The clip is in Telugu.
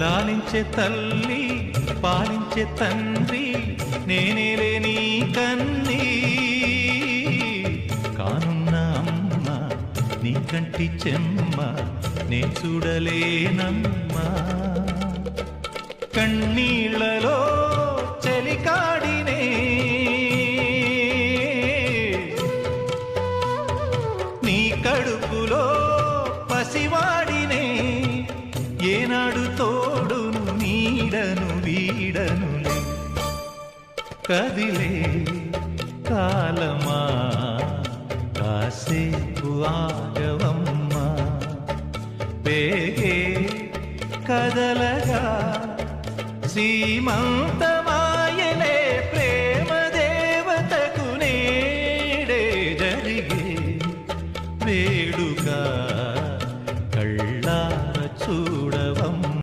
లాలించే తల్లి పాలించే తండ్రి నేనేలే నీ కన్నీ కానున్న అమ్మ నీ కంటి చెమ్మ నే చూడలేనమ్మా కన్నీళ్లలో చలికాడినే నీ కడుపులో పసివాడినే ఏనాడు తోడును నీడను వీడనులే కదిలే కాలమా కాసేపు ఆగవమ్మా పేగే కదలగా సీమంతమాయలే